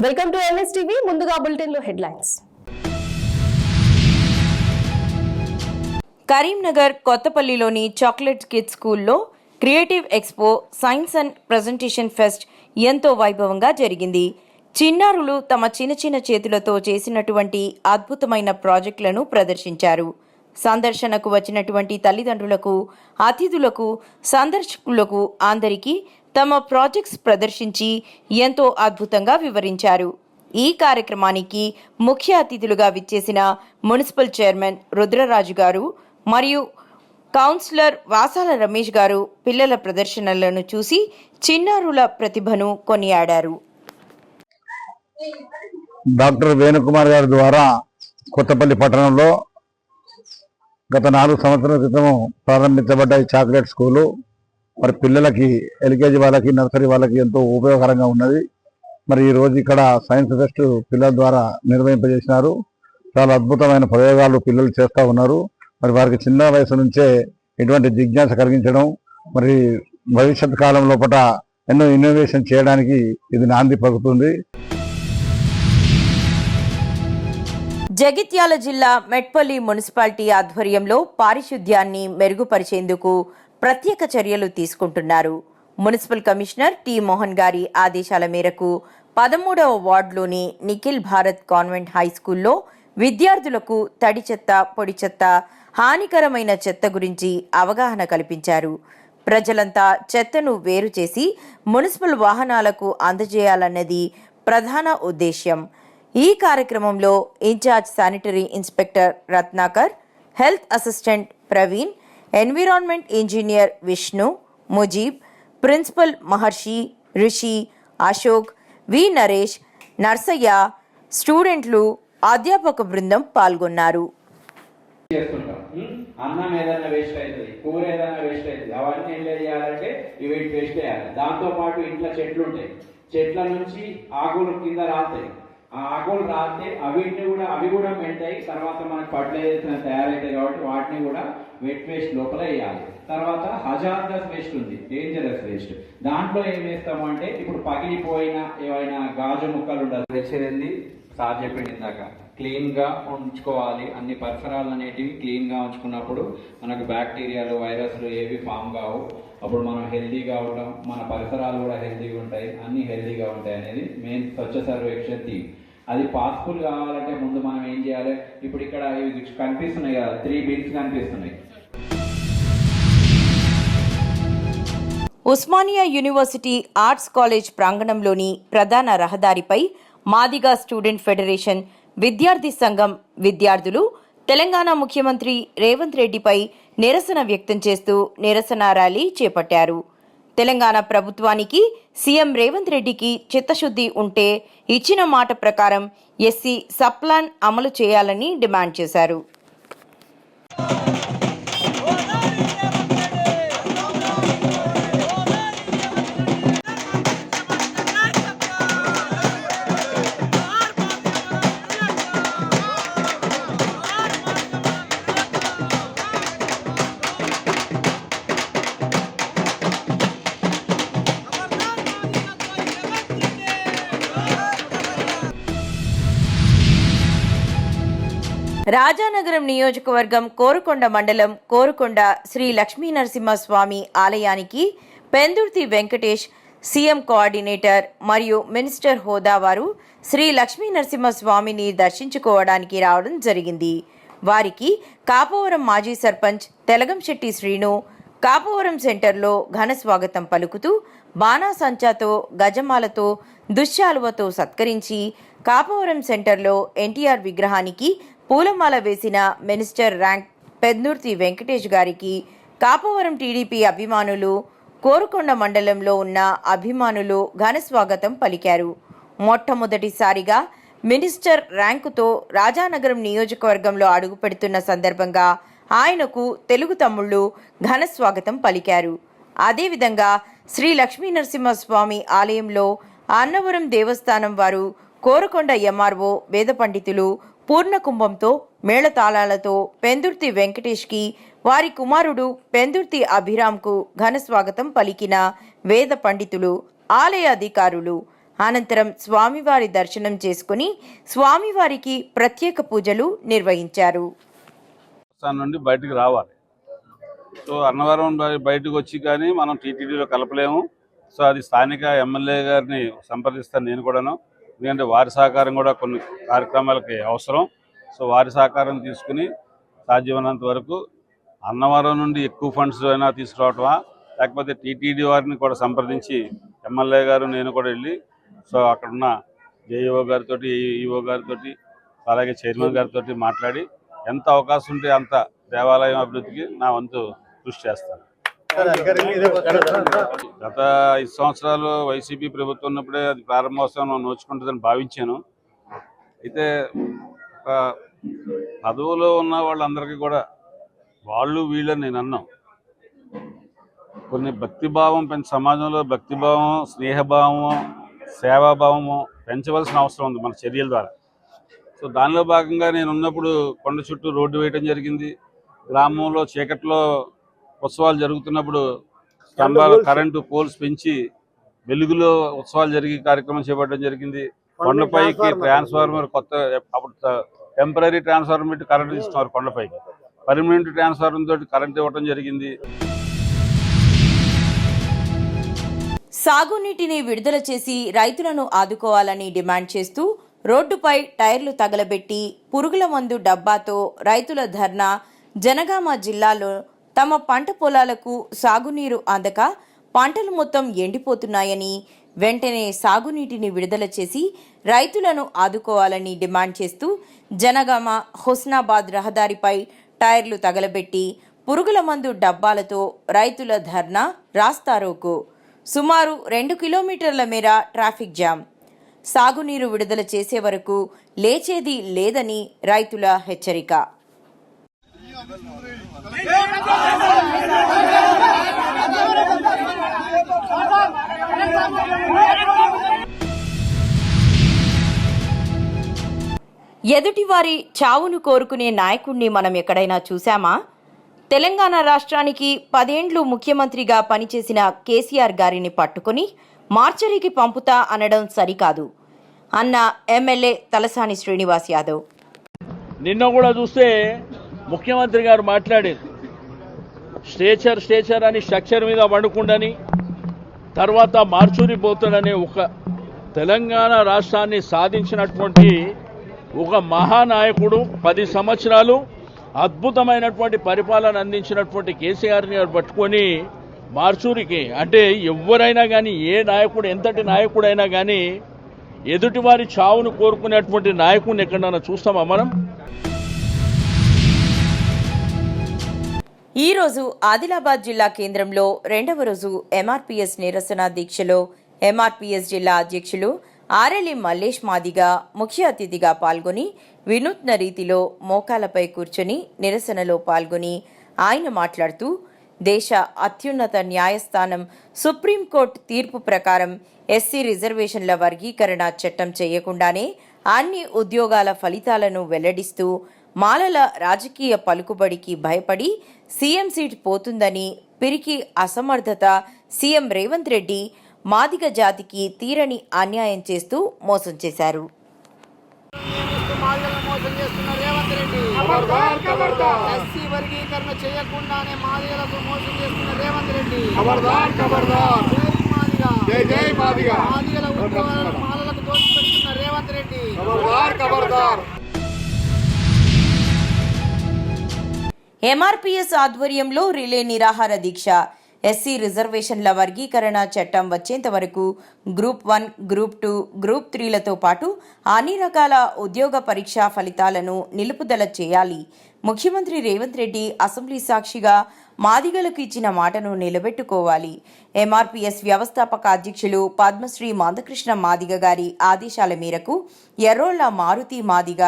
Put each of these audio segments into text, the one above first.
Welcome to NSTV. ముందుగా bulletin లో headlines. Karimnagar కొత్తపల్లిలోని chocolate kids స్కూల్లో creative expo science and presentation pest ఎంతో వైభవంగా జరిగింది. చిన్నారులు తమ చిన్న చేతులతో చేసినటువంటి అద్భుతమైన ప్రాజెక్టులను ప్రదర్శించారు. సందర్శనకు వచ్చినటువంటి తల్లిదండ్రులకు, అతిథులకు, సందర్శకులకు అందరికీ తమ ప్రాజెక్ట్స్ ప్రదర్శించి ఎంతో అద్భుతంగా వివరించారు. ఈ కార్యక్రమానికి ముఖ్య అతిథులుగా విచ్చేసిన మున్సిపల్ చైర్మన్ రుద్రరాజు గారు మరియు కౌన్సిలర్ వాసాల రమేష్ గారు పిల్లల ప్రదర్శనలను చూసి చిన్నారుల ప్రతిభను కొనియాడారు. డాక్టర్ వేణుకుమార్ గారి ద్వారా కొత్తపల్లి పట్టణంలో గత 4 సంవత్సరాల క్రితం ప్రారంభించబడ్డ ఈ చాక్లెట్ స్కూలు మరి పిల్లలకి ఎల్కేజీ వాళ్ళకి, నర్సరీ వాళ్ళకి ఎంతో ఉపయోగకరంగా ఉన్నది. మరి ఈ రోజు ఇక్కడ సైన్స్ ఫెస్ట్ పిల్లల ద్వారా నిర్వహింపజేసినారు. చాలా అద్భుతమైన ప్రయోగాలు పిల్లలు చేస్తూ ఉన్నారు. మరి వారికి చిన్న వయసు నుంచే ఇటువంటి జిజ్ఞాస కలిగించడం, మరి భవిష్యత్ కాలం లోపల ఎన్నో ఇన్నోవేషన్ చేయడానికి ఇది నాంది పలుకుతుంది. జగిత్యాల జిల్లా మెట్పల్లి మున్సిపాలిటీ ఆధ్వర్యంలో పారిశుద్ధ్యాన్ని మెరుగుపరిచేందుకు ప్రత్యేక చర్యలు తీసుకుంటున్నారు. మున్సిపల్ కమిషనర్ టి మోహన్ గారి ఆదేశాల మేరకు 13వ వార్డులోని నిఖిల్ భారత్ కాన్వెంట్ హై స్కూల్లో విద్యార్థులకు తడి చెత్త, పొడి చెత్త, హానికరమైన చెత్త గురించి అవగాహన కల్పించారు. ప్రజలంతా చెత్తను వేరు చేసి మున్సిపల్ వాహనాలకు అందజేయాలన్నది ప్రధాన ఉద్దేశ్యం. ఈ కార్యక్రమంలో incharge sanitary inspector Ratnakar, health assistant Praveen, environment engineer Vishnu, Mujeeb, principal Maharshi, Rishi, Ashok, V Naresh, Narsaiah, స్టూడెంట్లు, అధ్యాపక బృందం పాల్గొన్నారు. అన్నం ఏదైనా వేస్ట్ అవుతుంది, కూర ఏదైనా వేస్ట్ అవుతుంది, అవన్నీ ఏం చేయాలంటే ఇవి వేస్ట్ చేయాలి. దాంతో పాటు ఇంట్లో చెట్లు ఉంటాయి, చెట్ల నుంచి ఆకులు కింద రాలుతాయి. ఆ ఆకులు రాలితే అవి కూడా మెంటాయి. తర్వాత మనకి ఫర్టిలైజర్స్ తయారవుతాయి కాబట్టి వాటిని కూడా వెట్ వేస్ట్ లోపల వేయాలి. తర్వాత హజార్డస్ వేస్ట్ ఉంది, డేంజరస్ వేస్ట్. దాంట్లో ఏం వేస్తాము అంటే ఇప్పుడు పగిలిపోయిన ఏవైనా గాజు ముక్కలు ఉండాలి. తెచ్చేది సార్ చెప్పింది ఇందాక, క్లీన్ గా ఉంచుకోవాలి. అన్ని పరిసరాలు అనేటివి క్లీన్ గా ఉంచుకున్నప్పుడు మనకు బ్యాక్టీరియాలు, వైరస్లు ఏవి ఫామ్ కావు. అప్పుడు మనం హెల్దీగా ఉంటాం, మన పరిసరాలు కూడా హెల్దీగా ఉంటాయి, అన్ని హెల్దీగా ఉంటాయి అనేది మెయిన్ స్వచ్ఛ సర్వేక్షణ థీమ్. అది పాసిబుల్ కావాలంటే ముందు మనం ఏం చేయాలి? ఇప్పుడు ఇక్కడ ఇవి కనిపిస్తున్నాయి కదా, 3 బిన్స్ కనిపిస్తున్నాయి. ఉస్మానియా యూనివర్సిటీ ఆర్ట్స్ కాలేజ్ ప్రాంగణంలోని ప్రధాన రహదారిపై మాదిగా స్టూడెంట్ ఫెడరేషన్, విద్యార్థి సంఘం విద్యార్థులు తెలంగాణ ముఖ్యమంత్రి రేవంత్ రెడ్డిపై నిరసన వ్యక్తం చేస్తూ నిరసన ర్యాలీ చేపట్టారు. తెలంగాణ ప్రభుత్వానికి సీఎం రేవంత్ రెడ్డికి చిత్తశుద్ధి ఉంటే ఇచ్చిన మాట ప్రకారం ఎస్సీ సబ్ ప్లాన్ అమలు చేయాలని డిమాండ్ చేశారు. రాజానగరం నియోజకవర్గం కోరుకొండ మండలం కోరుకొండ శ్రీ లక్ష్మీ నరసింహస్వామి ఆలయానికి పెందుర్తి వెంకటేష్, సీఎం కోఆర్డినేటర్ మరియు మినిస్టర్ హోదా వారు శ్రీ లక్ష్మీ నరసింహస్వామిని దర్శించుకోవడానికి రావడం జరిగింది. వారికి కాపవరం మాజీ సర్పంచ్ తెలగంశెట్టి శ్రీను కాపవరం సెంటర్లో ఘన స్వాగతం పలుకుతూ బాణాసంచాతో, గజమాలతో, దుశ్శాలువతో సత్కరించి కాపవరం సెంటర్లో ఎన్టీఆర్ విగ్రహానికి పూలమాల వేసిన మినిస్టర్ ర్యాంక్ పెందుర్తి వెంకటేష్ గారికి కాపవరం టీడీపీ అభిమానులు, కోరుకొండ మండలంలో ఉన్న అభిమానులు ఘన స్వాగతం పలికారు. మొట్టమొదటిసారిగా మినిస్టర్ ర్యాంకుతో రాజానగరం నియోజకవర్గంలో అడుగుపెడుతున్న సందర్భంగా ఆయనకు తెలుగు తమ్ముళ్లు ఘన స్వాగతం పలికారు. అదేవిధంగా శ్రీ లక్ష్మీ నరసింహస్వామి ఆలయంలో అన్నవరం దేవస్థానం వారు, కోరుకొండ ఎంఆర్ఓ వేద పండితులు పూర్ణకుంభంతో, మేళతాళాలతో పెందుర్తి వెంకటేష్కి, వారి కుమారుడు పెందుర్తి అభిరామ్కు ఘన స్వాగతం పలికిన వేద పండితులు, ఆలయ అధికారులు, అనంతరం స్వామివారి దర్శనం చేసుకుని స్వామివారికి ప్రత్యేక పూజలు నిర్వహించారు. నుండి బయటికి రావాలి. సో అన్నవరం బయటకు వచ్చి కానీ మనం టీటీడీలో కలపలేము. సో అది స్థానిక ఎమ్మెల్యే గారిని సంప్రదిస్తాను నేను కూడాను. ఎందుకంటే వారి సహకారం కూడా కొన్ని కార్యక్రమాలకి అవసరం. సో వారి సహకారం తీసుకుని సాధ్యమైనంత వరకు అన్నవరం నుండి ఎక్కువ ఫండ్స్ అయినా తీసుకురావటమా, లేకపోతే టీటీడీ వారిని కూడా సంప్రదించి ఎమ్మెల్యే గారు నేను కూడా వెళ్ళి సో అక్కడున్న జేఈఓ గారితో, ఈఓ గారితో, అలాగే చైర్మన్ గారితో మాట్లాడి ఎంత అవకాశం ఉంటే అంత దేవాలయం అభివృద్ధికి నా వంతు కృషి చేస్తాను. గత 5 సంవత్సరాలు వైసీపీ ప్రభుత్వం ఉన్నప్పుడే అది ప్రారంభోత్సవం నోచుకుంటుందని భావించాను. అయితే పదవులో ఉన్న వాళ్ళందరికీ కూడా వాళ్ళు వీళ్ళని నేను అన్నాం. కొన్ని భక్తిభావం సమాజంలో భక్తిభావం, స్నేహభావము, సేవాభావము పెంచవలసిన అవసరం ఉంది మన చర్యల ద్వారా. సో దానిలో భాగంగా నేను ఉన్నప్పుడు కొండ చుట్టూ రోడ్డు వేయడం జరిగింది. గ్రామంలో చీకట్లో ఉత్సవాలు జరుగుతున్నప్పుడు స్తంభాలు, కరెంటు పోల్స్ పెంచి వెలుగులో ఉత్సవాలు జరిగే కార్యక్రమం చేపట్టడం జరిగింది. కొండపైకి ట్రాన్స్ఫార్మర్ కొత్త, అప్పుడు టెంపరీ ట్రాన్స్ఫార్మర్ పెట్టి కరెంటు ఇస్తున్నారు. కొండపైకి పర్మనెంట్ ట్రాన్స్ఫార్మర్ తోటి కరెంట్ ఇవ్వడం జరిగింది. సాగునీటిని విడుదల చేసి రైతులను ఆదుకోవాలని డిమాండ్ చేస్తూ రోడ్డుపై టైర్లు తగలబెట్టి పురుగుల మందు డబ్బాతో రైతుల ధర్నా. జనగామ జిల్లాలో తమ పంట పొలాలకు సాగునీరు అందక పంటలు మొత్తం ఎండిపోతున్నాయని, వెంటనే సాగునీటిని విడుదల చేసి రైతులను ఆదుకోవాలని డిమాండ్ చేస్తూ జనగామ హుస్నాబాద్ రహదారిపై టైర్లు తగలబెట్టి పురుగుల మందు డబ్బాలతో రైతుల ధర్నా, రాస్తారోకో. సుమారు 2 కిలోమీటర్ల మేర ట్రాఫిక్ జామ్. సాగునీరు విడుదల చేసే వరకు లేచేది లేదని రైతుల హెచ్చరిక. ఎదుటివారి చావును కోరుకునే నాయకుణ్ణి మనం ఎక్కడైనా చూశామా? తెలంగాణ రాష్ట్రానికి 10 ఏండ్లు ముఖ్యమంత్రిగా పనిచేసిన కేసీఆర్ గారిని పట్టుకుని మార్చరీకి పంపుతా అనడం సరికాదు అన్న ఎమ్మెల్యే తలసాని శ్రీనివాస్ యాదవ్. నిన్న కూడా చూస్తే ముఖ్యమంత్రి గారు మాట్లాడారు, స్ట్రేచర్ అని స్ట్రక్చర్ మీద వండుకుండని, తర్వాత మార్చూరి పోతాడని ఒక తెలంగాణ రాష్ట్రాన్ని సాధించినటువంటి ఒక మహానాయకుడు, 10 సంవత్సరాలు అద్భుతమైనటువంటి పరిపాలన అందించినటువంటి కేసీఆర్ని పట్టుకొని మార్చూరికి, అంటే ఎవరైనా కానీ, ఏ నాయకుడు, ఎంతటి నాయకుడైనా కానీ ఎదుటివారి చావును కోరుకునేటువంటి నాయకుడిని ఎక్కడైనా చూస్తామా మనం? ఈరోజు ఆదిలాబాద్ జిల్లా కేంద్రంలో 2వ రోజు ఎంఆర్పీఎస్ నిరసన దీక్షలో ఎంఆర్పీఎస్ జిల్లా అధ్యక్షులు ఆరెలి మల్లేష్ మాదిగా ముఖ్య అతిథిగా పాల్గొని వినూత్న రీతిలో మోకాలపై కూర్చొని నిరసనలో పాల్గొని ఆయన మాట్లాడుతూ, దేశ అత్యున్నత న్యాయస్థానం సుప్రీంకోర్టు తీర్పు ప్రకారం ఎస్సీ రిజర్వేషన్ల వర్గీకరణ చట్టం చేయకుండానే అన్ని ఉద్యోగాల ఫలితాలను వెల్లడిస్తూ మాలల రాజకీయ పలుకుబడికి భయపడి సీఎం సీట్ పోతుందని పిరికి అసమర్థత సీఎం రేవంత్ రెడ్డి మాదిగ జాతికి తీరని అన్యాయం చేస్తూ మోసం చేశారు. ఎస్సీ వర్గీకరణ చేయకుండానే మాదిగలకు మోసం చేస్తున్న రేవంత్ రెడ్డి. మాదిగల ఉద్యోగాలను మాలలకు దోచిపెడుతున్న రేవంత్ రెడ్డి. ఎంఆర్పీఎస్ ఆధ్వర్యంలో రిలే నిరాహార దీక్ష. ఎస్సీ రిజర్వేషన్ల వర్గీకరణ చట్టం వచ్చేంత వరకు గ్రూప్ 1, గ్రూప్ 2, గ్రూప్ 3లతో పాటు అన్ని రకాల ఉద్యోగ పరీక్షా ఫలితాలను నిలుపుదల చేయాలి. ముఖ్యమంత్రి రేవంత్ రెడ్డి అసెంబ్లీ సాక్షిగా మాదిగలకు ఇచ్చిన మాటను నిలబెట్టుకోవాలి. ఎంఆర్పీఎస్ వ్యవస్థాపక అధ్యక్షులు పద్మశ్రీ మందకృష్ణ మాదిగ గారి ఆదేశాల మేరకు ఎర్రోళ్ల మారుతి మాదిగ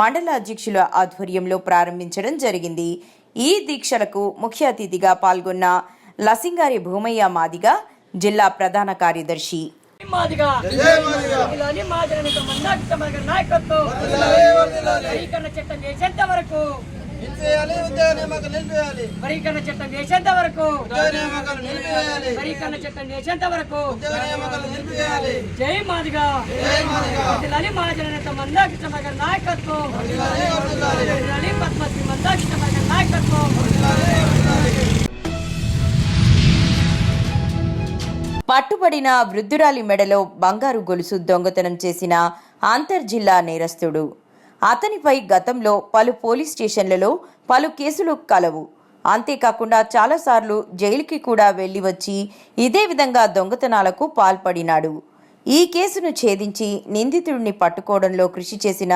మండల అధ్యక్షుల ఆధ్వర్యంలో ప్రారంభించడం జరిగింది. ఈ దీక్షలకు ముఖ్య అతిథిగా పాల్గొన్న లసింగారి భూమయ్య మాదిగ జిల్లా ప్రధాన కార్యదర్శి. నాయకత్వం చట్టం చేసేంత వరకు నిలిపేయాలి, ఉద్యోగ నియామకాలు నిలిపేయాలి, వరీకరణ చట్టం చేసేంత వరకు ఉద్యోగ నియామకాలు నిలిపేయాలి, వరీకరణ చట్టం చేసేంత వరకు ఉద్యోగ నియామకాలు నిలిపేయాలి. జై మాదిగా, జై మాదిగా. వర్ధిల్లాలి మహాజన నేత మందాకృష్ణ గారి నాయకత్వం, వర్ధిల్లాలి పద్మశ్రీ మందాకృష్ణ గారి నాయకత్వం. పట్టుబడిన వృద్ధురాలి మెడలో బంగారు గొలుసు దొంగతనం చేసిన అంతర్జిల్లా నేరస్తుడు. అతనిపై గతంలో పలు పోలీస్ స్టేషన్లలో పలు కేసులు కలవు. అంతేకాకుండా చాలాసార్లు జైలుకి కూడా వెళ్లి వచ్చి ఇదే విధంగా దొంగతనాలకు పాల్పడినాడు. ఈ కేసును ఛేదించి నిందితుడిని పట్టుకోవడంలో కృషి చేసిన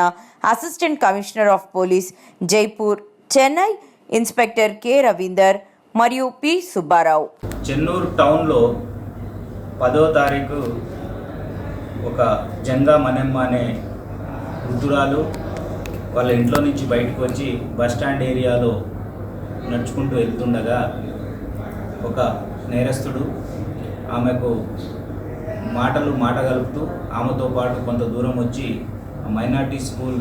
assistant commissioner of police Jaipur, Chennai inspector K Ravinder మరియు పి సుబ్బారావు. చెన్నూరు టౌన్లో 10వ తారీఖు ఒక జంగా మనెమ్మ అనే వృద్ధురాలు వాళ్ళ ఇంట్లో నుంచి బయటకు వచ్చి బస్టాండ్ ఏరియాలో నడుచుకుంటూ వెళ్తుండగా ఒక నేరస్తుడు ఆమెకు మాట కలుపుతూ ఆమెతో పాటు కొంత దూరం వచ్చి మైనార్టీ స్కూల్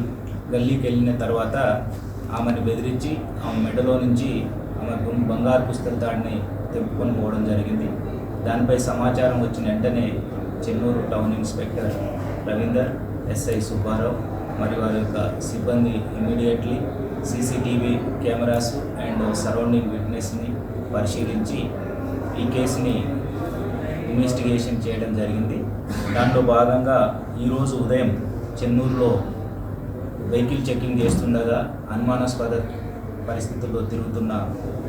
గల్లీకి వెళ్ళిన తర్వాత ఆమెను బెదిరించి ఆమె మెడలో నుంచి ఆమె బంగారు పుస్తక తాడిని తెంపుకొని పోవడం జరిగింది. దానిపై సమాచారం వచ్చిన వెంటనే Chennur town inspector Ravinder, SI Subba Rao మరియు వారి యొక్క సిబ్బంది immediately CCTV cameras and surrounding విట్నెస్ని పరిశీలించి ఈ కేసుని ఇన్వెస్టిగేషన్ చేయడం జరిగింది. దాంట్లో భాగంగా ఈరోజు ఉదయం చెన్నూరులో వెహికల్ చెకింగ్ చేస్తుండగా అనుమానాస్పద పరిస్థితుల్లో తిరుగుతున్న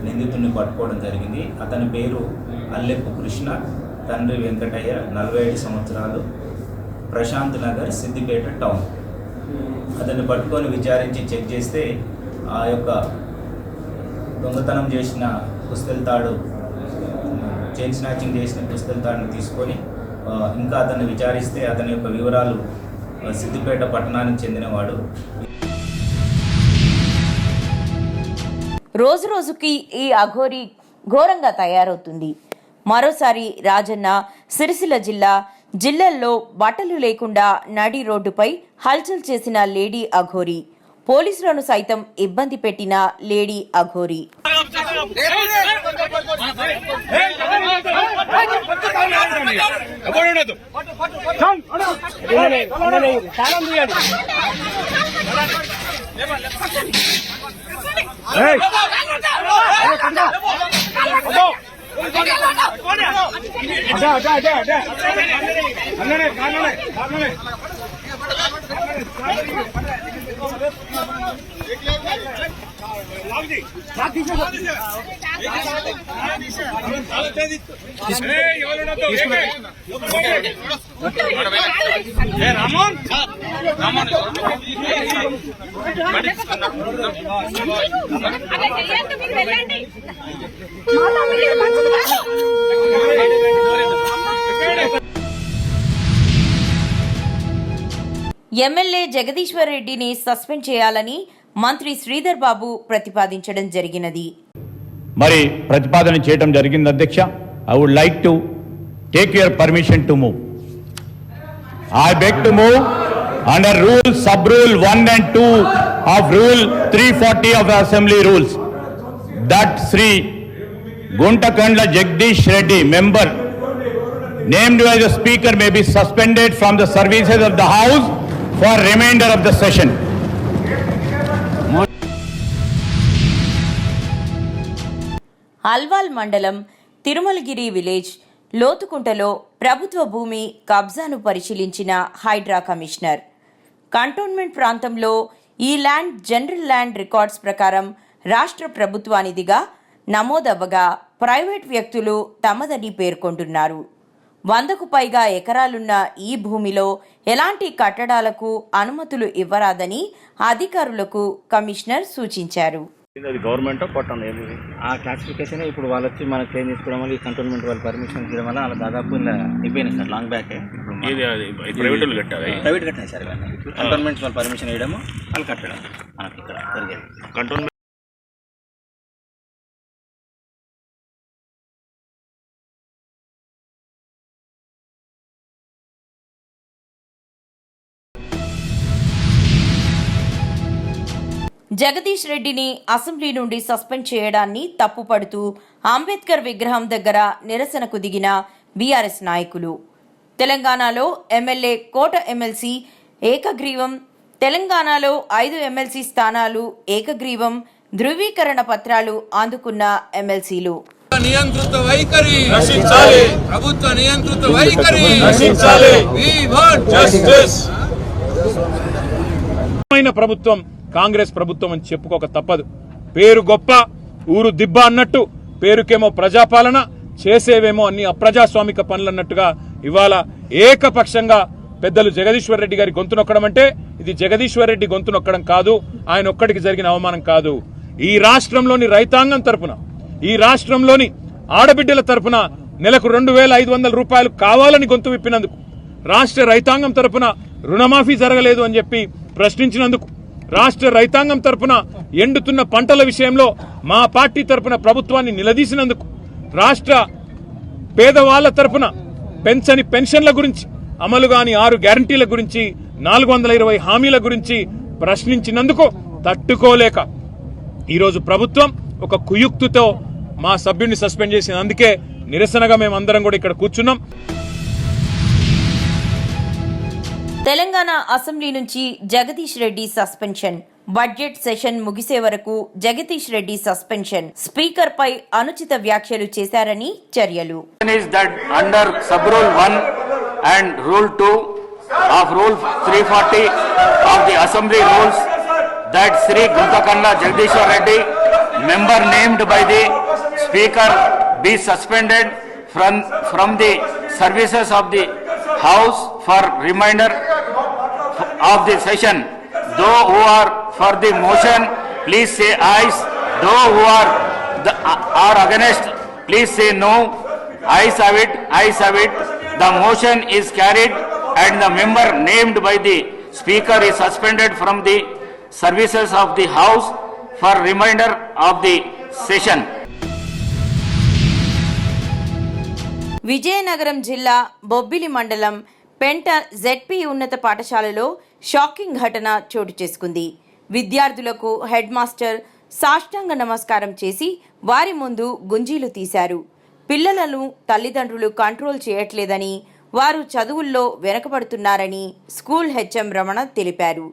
నిందితుడిని పట్టుకోవడం జరిగింది. అతని పేరు అల్లెప్పు కృష్ణ, తండ్రి వెంకటయ్య, 45 సంవత్సరాలు, ప్రశాంత్ నగర్, సిద్దిపేట టౌన్. అతన్ని పట్టుకొని విచారించి చెక్ చేస్తే ఆ యొక్క దొంగతనం చేసిన పుస్తెల తాడు, చైన్ స్నాచింగ్ చేసిన పుస్తెల తాడుని తీసుకొని ఇంకా అతన్ని విచారిస్తే అతని యొక్క వివరాలు సిద్దిపేట పట్టణానికి చెందినవాడు. రోజు రోజుకి ఈ అఘోరి ఘోరంగా తయారవుతుంది. మరోసారి రాజన్న సిరిసిల్ల జిల్లాల్లో బట్టలు లేకుండా నడి రోడ్డుపై హల్చల్ చేసిన లేడీ అఘోరి, పోలీసులను సైతం ఇబ్బంది పెట్టిన లేడీ అఘోరి. ఎమ్మెల్యే జగదీశ్వర్ రెడ్డిని సస్పెండ్ చేయాలని మంత్రి శ్రీధర్ బాబు ప్రతిపాదించడం జరిగినది. మరి ప్రతిపాదన చేయడం జరిగింది అధ్యక్ష. I would like to take your permission to move. I beg to move under rule sub rule 1 and 2 of rule 340 of the assembly rules that Sri Guntakandla Jagdish Reddy, member named by the speaker, may be suspended from the services of the house for remainder of the session. Alwal మండలం Tirumalagiri village లోతుకుంటలో ప్రభుత్వ భూమి కబ్జాను పరిశీలించిన Hydraa commissioner. Cantonment ప్రాంతంలో ఈ land general land records ప్రకారం రాష్ట్ర ప్రభుత్వానిదిగా నమోదవ్వగా private వ్యక్తులు తమదని పేర్కొంటున్నారు. 100కు పైగా ఎకరాలున్న ఈ భూమిలో ఎలాంటి కట్టడాలకు అనుమతులు ఇవ్వరాదని అధికారులకు కమిషనర్ సూచించారు. గవర్నమెంట్ కొట్టండి ఆ క్లాసిఫికేషన్ ఇప్పుడు వాళ్ళు వచ్చి మనకు చేంజ్ చేసుకోవడం వల్ల ఈ కంటోన్మెంట్ వాళ్ళు పర్మిషన్ ఇవ్వడం వల్ల అలా దాదాపు ఇలా అయిపోయినాయి సార్. లాంగ్ బ్యాక్ ప్రైవేట్ కట్టాయి సార్. ఇవన్నీ కంటోన్మెంట్ వాళ్ళు పర్మిషన్ ఇవ్వడము వాళ్ళు కట్టడం మనకి ఇక్కడ జరిగేది. జగదీష్ రెడ్డిని అసెంబ్లీ నుండి సస్పెండ్ చేయడాన్ని తప్పుపడుతూ అంబేద్కర్ విగ్రహం దగ్గర నిరసనకు దిగిన బీఆర్ఎస్ నాయకులు. తెలంగాణలో ఎమ్మెల్యే కోట ఎమ్మెల్సీ ఏకగ్రీవం, తెలంగాణలో 5 ఎమ్మెల్సీ స్థానాలు ఏకగ్రీవం, ధృవీకరణ పత్రాలు అందుకున్న ఎమ్మెల్సీలు. నియంత్రిత వైఖరి రక్షించాలి, ప్రభుత్వ నియంత్రిత వైఖరి రక్షించాలి. We want justice. ప్రభుత్వం కాంగ్రెస్ ప్రభుత్వం అని చెప్పుకోక తప్పదు. పేరు గొప్ప, ఊరు దిబ్బ అన్నట్టు, పేరుకేమో ప్రజాపాలన, చేసేవేమో అన్ని అప్రజాస్వామిక పనులు అన్నట్టుగా ఇవాళ ఏకపక్షంగా పెద్దలు జగదీశ్వర్ రెడ్డి గారి గొంతు నొక్కడం అంటే ఇది జగదీశ్వర్ రెడ్డి గొంతు నొక్కడం కాదు, ఆయన ఒక్కడికి జరిగిన అవమానం కాదు. ఈ రాష్ట్రంలోని రైతాంగం తరపున, ఈ రాష్ట్రంలోని ఆడబిడ్డల తరపున నెలకు 2,500 రూపాయలు కావాలని గొంతు విప్పినందుకు, రాష్ట్ర రైతాంగం తరపున రుణమాఫీ జరగలేదు అని చెప్పి ప్రశ్నించినందుకు, రాష్ట్ర రైతాంగం తరపున ఎండుతున్న పంటల విషయంలో మా పార్టీ తరపున ప్రభుత్వాన్ని నిలదీసినందుకు, రాష్ట్ర పేదవాళ్ల తరపున పెంచని పెన్షన్ల గురించి, అమలు కాని 6 గ్యారంటీల గురించి, 420 హామీల గురించి ప్రశ్నించినందుకు తట్టుకోలేక ఈరోజు ప్రభుత్వం ఒక కుయుక్తితో మా సభ్యుడిని సస్పెండ్ చేసింది. అందుకే నిరసనగా మేమందరం కూడా ఇక్కడ కూర్చున్నాం. తెలంగాణ అసెంబ్లీ నుంచి Jagadish Reddy suspension. Budget session ముగిసే వరకు జగదీష్ రెడ్డి సస్పెన్షన్. స్పీకర్ పై అనుచిత వ్యాఖ్యలు చేశారని చర్యలు. Under sub rule 1 and rule 2 of rule 340 of the assembly rules that Sri Guntakanda Jagdishwar Reddy, member named by the speaker, be suspended from the services of the house for remainder of the session. Those who are for the motion, please say ayes. Those who are against, please say no. Ayes have it. Ayes have it. The motion is carried and the member named by the speaker is suspended from the services of the house for remainder of the session. Vizianagaram జిల్లా బొబ్బిలి మండలం పెంట ZP ఉన్నత పాఠశాలలో shocking ఘటన చోటు చేసుకుంది. విద్యార్థులకు head master సాష్టాంగ నమస్కారం చేసి వారి ముందు గుంజీలు తీశారు. పిల్లలను తల్లిదండ్రులు కంట్రోల్ చేయట్లేదని, వారు చదువుల్లో వెనకబడుతున్నారని స్కూల్ హెచ్ఎం రమణ తెలిపారు.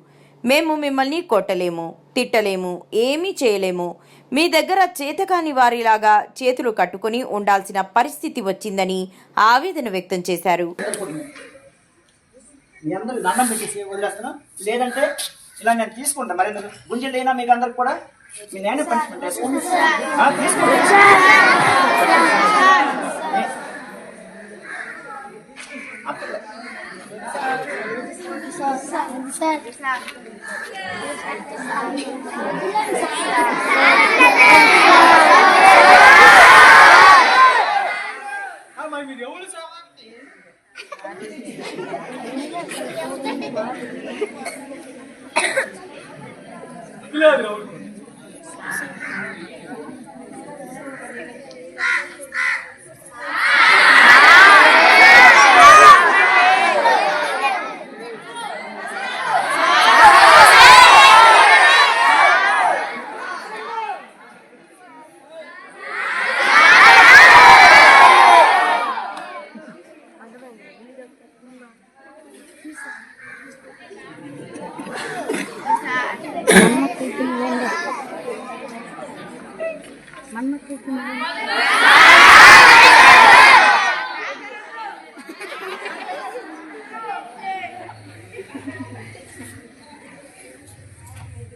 మేము మిమ్మల్ని కొట్టలేము, తిట్టలేము, ఏమీ చేయలేము. మీ దగ్గర చేతకాని వారిలాగా చేతులు కట్టుకుని ఉండాల్సిన పరిస్థితి వచ్చిందని ఆవేదన వ్యక్తం చేశారు. మీ అందరూ దండం పెట్టేసి వదిలేస్తున్నాం, లేదంటే ఇలా నేను తీసుకుంటా. మరి గుంజలు అయినా మీకు అందరికి కూడా మీ నేను పనిష్మెంట్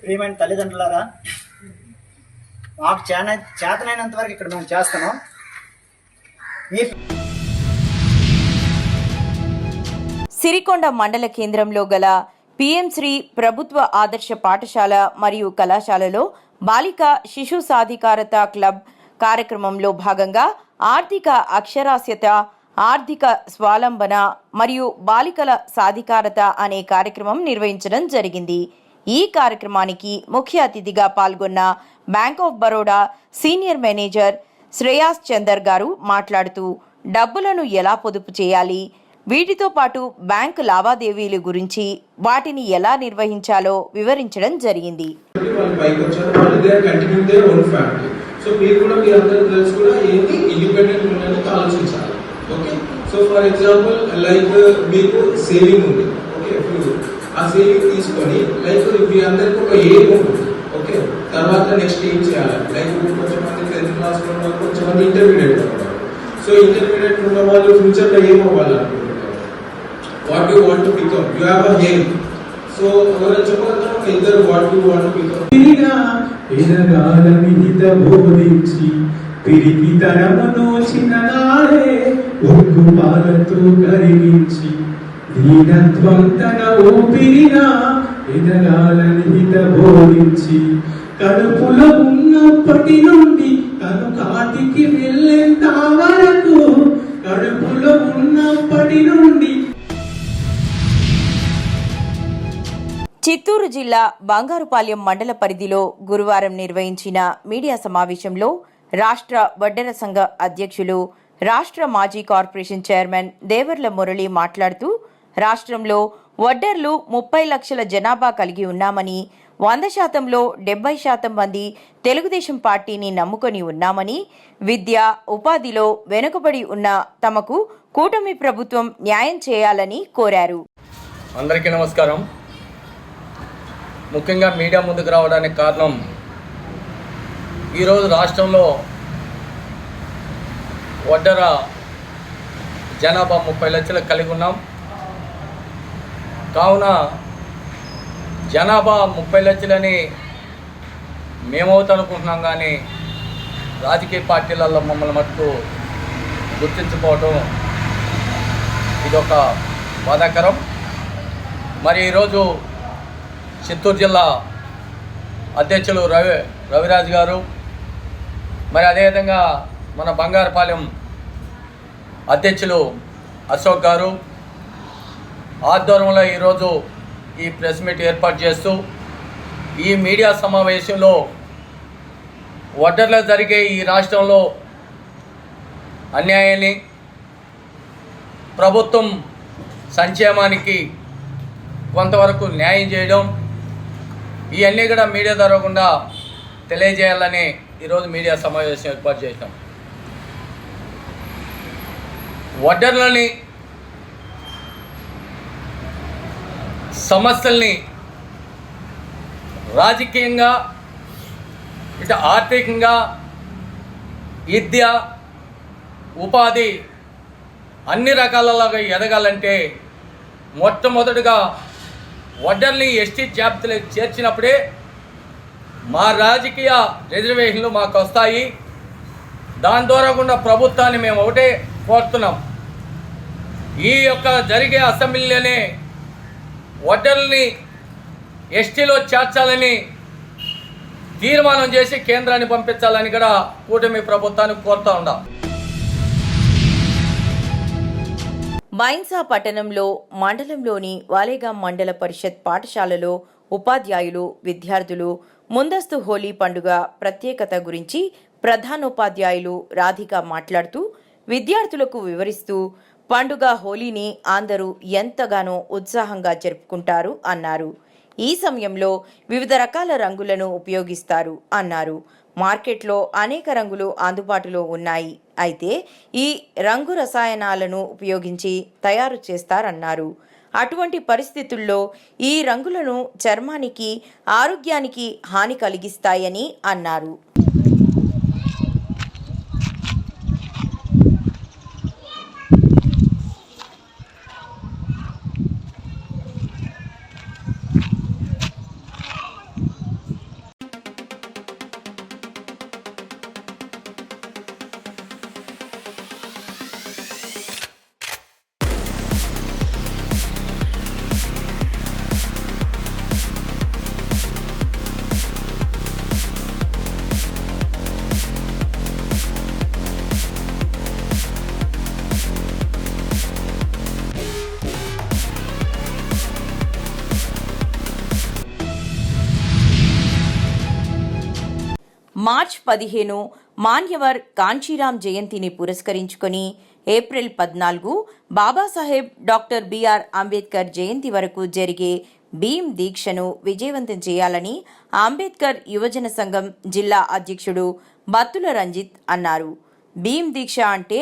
ప్రియమైన తల్లిదండ్రులారా, మాకు చేతనైనంత వరకు ఇక్కడ మేము చేస్తున్నాం. సిరికొండ మండల కేంద్రంలో గల పిఎం శ్రీ ప్రభుత్వ ఆదర్శ పాఠశాల మరియు కళాశాలలో బాలిక శిశు సాధికారత క్లబ్ కార్యక్రమంలో భాగంగా ఆర్థిక అక్షరాస్యత, ఆర్థిక స్వావలంబన మరియు బాలికల సాధికారత అనే కార్యక్రమం నిర్వహించడం జరిగింది. ఈ కార్యక్రమానికి ముఖ్య అతిథిగా పాల్గొన్న Bank of Baroda senior manager Shreyas Chander గారు మాట్లాడుతూ డబ్బులను ఎలా పొదుపు చేయాలి, వీటితో పాటు బ్యాంకు లావాదేవీల గురించి వాటిని ఎలా నిర్వహించాలో వివరించడం జరిగింది. సో మీరు కూడా మీ అందరూ తెలుసు కూడా ఏంటి ఇండిపెండెంట్ ఉండడానికి ఆలోచించాలి. Okay, so for example like మీకు సేవింగ్ ఉంది. ఓకే, ఆ సేవింగ్ తీసుకొని లైక్ మీ అందరికి ఒక ఎయిమ్ ఉంటుంది. ఓకే, తర్వాత నెక్స్ట్ ఏం చేయాలి, లైక్ కొంచెమంది 10th క్లాస్ లో ఉన్నారు, కొంచెమంది ఇంటర్మీడియట్ లో ఉన్నారు. సో ఇంటర్మీడియట్ ఉన్న వాళ్ళు ఫ్యూచర్ లో ఏం అవ్వాలనుకుంటున్నారు, what you want to become, you have a aim. So ఎవరైనా చెప్పగలుగుతారు ఒక ఇద్దరు what you want to become? ఎదగాలని హిత బోధించి పిరికితనమును చిన్ననాడే ఒగ్గు పాలతో కరిగించి దీనత్వం తన ఊపిరిగా ఎదగాలని హిత బోధించి కడుపులో ఉన్నప్పటి నుండి తను కాటికి వెళ్ళేంత వరకు కడుపులో ఉన్నప్పటి నుండి. చిత్తూరు జిల్లా బంగారుపాలెం మండల పరిధిలో గురువారం నిర్వహించిన మీడియా సమావేశంలో రాష్ట్ర వడ్డెర సంఘ అధ్యక్షులు, రాష్ట్ర మాజీ కార్పొరేషన్ చైర్మన్ దేవర్ల మురళి మాట్లాడుతూ, రాష్ట్రంలో వడ్డెర్లు 30 లక్షల జనాభా కలిగి ఉన్నామని, 100%లో 70% మంది తెలుగుదేశం పార్టీని నమ్ముకొని ఉన్నామని, విద్య, ఉపాధిలో వెనుకబడి ఉన్న తమకు కూటమి ప్రభుత్వం న్యాయం చేయాలని కోరారు. అందరికీ నమస్కారం. ముఖ్యంగా మీడియా ముందుకు రావడానికి కారణం, ఈరోజు రాష్ట్రంలో వడ్డెర జనాభా 30 లక్షలు కలిగి ఉన్నాం. కావున జనాభా 30 లక్షలని మేమవుతనుకుంటున్నాం, కానీ రాజకీయ పార్టీలలో మమ్మల్ని మట్టుకు గుర్తించుకోవటం ఇదొక బాధాకరం. మరి ఈరోజు చిత్తూరు జిల్లా అధ్యక్షులు రవిరాజు గారు, మరి అదేవిధంగా మన బంగారుపాలెం అధ్యక్షులు అశోక్ గారు ఆధ్వర్యంలో ఈరోజు ఈ ప్రెస్ మీట్ ఏర్పాటు చేస్తూ ఈ మీడియా సమావేశంలో వడ్డర్లో జరిగే ఈ రాష్ట్రంలో అన్యాయాన్ని, ప్రభుత్వం సంక్షేమానికి కొంతవరకు న్యాయం చేయడం, ఇవన్నీ కూడా మీడియా ద్వారా తెలియజేయాలని ఈరోజు మీడియా సమావేశం ఏర్పాటు చేశాం. వడ్డర్లని సమస్యల్ని రాజకీయంగా, ఇటు ఆర్థికంగా, విద్య, ఉపాధి అన్ని రకాలలో ఎదగాలంటే మొట్టమొదటిగా వడ్డర్ని ఎస్టీ జాబితాలో చేర్చినప్పుడే మా రాజకీయ రిజర్వేషన్లు మాకు వస్తాయి. దాని ద్వారా కూడా ప్రభుత్వాన్ని మేము ఒకటే కోరుతున్నాం, ఈ యొక్క జరిగే అసెంబ్లీలోనే వడ్డర్ని ఎస్టీలో చేర్చాలని తీర్మానం చేసి కేంద్రాన్ని పంపించాలని కూడా కూటమి ప్రభుత్వాన్ని కోరుతూ ఉన్నాం. మైన్సా పట్టణంలో మండలంలోని వాలేగాం మండల పరిషత్ పాఠశాలలో ఉపాధ్యాయులు, విద్యార్థులు ముందస్తు హోలీ పండుగ ప్రత్యేకత గురించి ప్రధానోపాధ్యాయులు రాధిక మాట్లాడుతూ, విద్యార్థులకు వివరిస్తూ పండుగ హోలీని అందరూ ఎంతగానో ఉత్సాహంగా జరుపుకుంటారు అన్నారు. ఈ సమయంలో వివిధ రకాల రంగులను ఉపయోగిస్తారు అన్నారు. మార్కెట్లో అనేక రంగులు అందుబాటులో ఉన్నాయి, అయితే ఈ రంగు రసాయనాలను ఉపయోగించి తయారు చేస్తారన్నారు. అటువంటి పరిస్థితుల్లో ఈ రంగులను చర్మానికి, ఆరోగ్యానికి హాని కలిగిస్తాయని అన్నారు. మార్చ్ 15 మాన్యవర్ కాంచీరాం జయంతిని పురస్కరించుకొని April 14 Babasaheb doctor BR Ambedkar జయంతి వరకు జరిగే భీమ్ దీక్షను విజయవంతం చేయాలని అంబేద్కర్ యువజన సంఘం జిల్లా అధ్యక్షుడు బత్తుల రంజిత్ అన్నారు. భీమ్ దీక్ష అంటే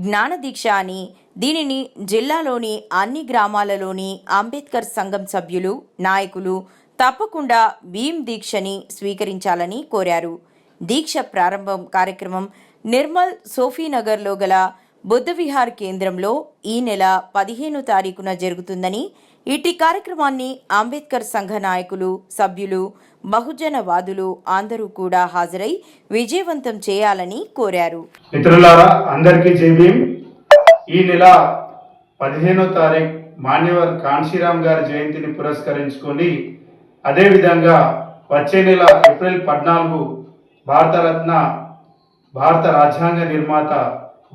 జ్ఞాన దీక్ష అని, దీనిని జిల్లాలోని అన్ని గ్రామాలలోని అంబేద్కర్ సంఘం సభ్యులు, నాయకులు తప్పకుండా భీమ్ దీక్షని స్వీకరించాలని కోరారు. దీక్ష ప్రారంభం కార్యక్రమం నిర్మల్ సోఫీనగర్లో గల బుద్ధవిహార్ కేంద్రంలో ఈ నెల 15 తారీఖున జరుగుతుందని, ఇటీ కార్యక్రమాన్ని అంబేద్కర్ సంఘ నాయకులు, సభ్యులు, బహుజనవాదులు అందరూ కూడా హాజరై విజయవంతం చేయాలని కోరారు. మిత్రులారా, అందరికీ జై భీమ్. ఈ నెల 15వ తారీఖు మాన్యవర్ కాన్షీరామ్ గారి జయంతిని పురస్కరించుకొని, అదేవిధంగా వచ్చే నెల ఏప్రిల్ 14 భారతరత్న, భారత రాజ్యాంగ నిర్మాత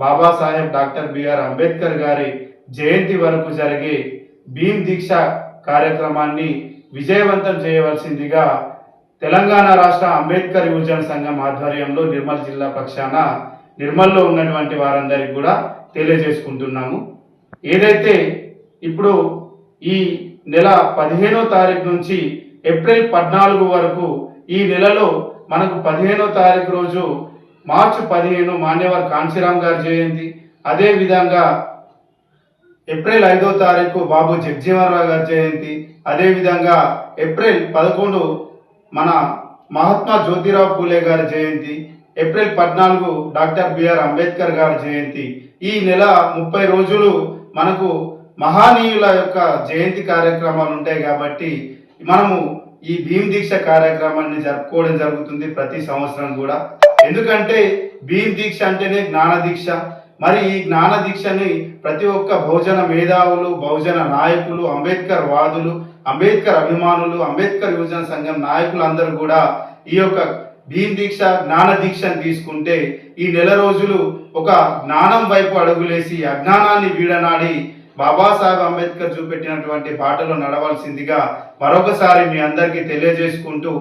బాబాసాహెబ్ డాక్టర్ బిఆర్ అంబేద్కర్ గారి జయంతి వరకు జరిగే భీమ్ దీక్ష కార్యక్రమాన్ని విజయవంతం చేయవలసిందిగా తెలంగాణ రాష్ట్ర అంబేద్కర్ యువజన సంఘం ఆధ్వర్యంలో నిర్మల్ జిల్లా పక్షాన నిర్మల్లో ఉన్నటువంటి వారందరికీ కూడా తెలియజేసుకుంటున్నాము. ఏదైతే ఇప్పుడు ఈ నెల 15వ తారీఖు నుంచి ఏప్రిల్ 14 వరకు ఈ నెలలో మనకు 15వ తారీఖు రోజు మార్చి 15 మాన్యవర్ కాన్షీరామ్ గారి జయంతి, అదేవిధంగా ఏప్రిల్ 5వ తారీఖు బాబు జగజీవన్ రావు గారి జయంతి, అదేవిధంగా ఏప్రిల్ 11 మన మహాత్మా జ్యోతిరావు పూలే గారి జయంతి, ఏప్రిల్ 14 డాక్టర్ బిఆర్ అంబేద్కర్ గారి జయంతి. ఈ నెల 30 రోజులు మనకు మహానీయుల యొక్క జయంతి కార్యక్రమాలు ఉంటాయి కాబట్టి మనము ఈ భీమ్ దీక్ష కార్యక్రమాన్ని జరుపుకోవడం జరుగుతుంది ప్రతి సంవత్సరం కూడా. ఎందుకంటే భీమ్ దీక్ష అంటేనే జ్ఞాన దీక్ష. మరి ఈ జ్ఞాన దీక్షని ప్రతి ఒక్క బహుజన మేధావులు, బహుజన నాయకులు, అంబేద్కర్ వాదులు, అంబేద్కర్ అభిమానులు, అంబేద్కర్ యువజన సంఘం నాయకులు అందరూ కూడా ఈ యొక్క భీమ్ దీక్ష, జ్ఞాన దీక్షను తీసుకుంటే ఈ నెల రోజులు ఒక జ్ఞానం వైపు అడుగులేసి అజ్ఞానాన్ని వీడనాడి బాబాసాహెబ్ అంబేద్కర్ చూపెట్టినటువంటి బాటలో నడవాల్సిందిగా మరొకసారి మీ అందరికీ తెలియజేసుకుంటూ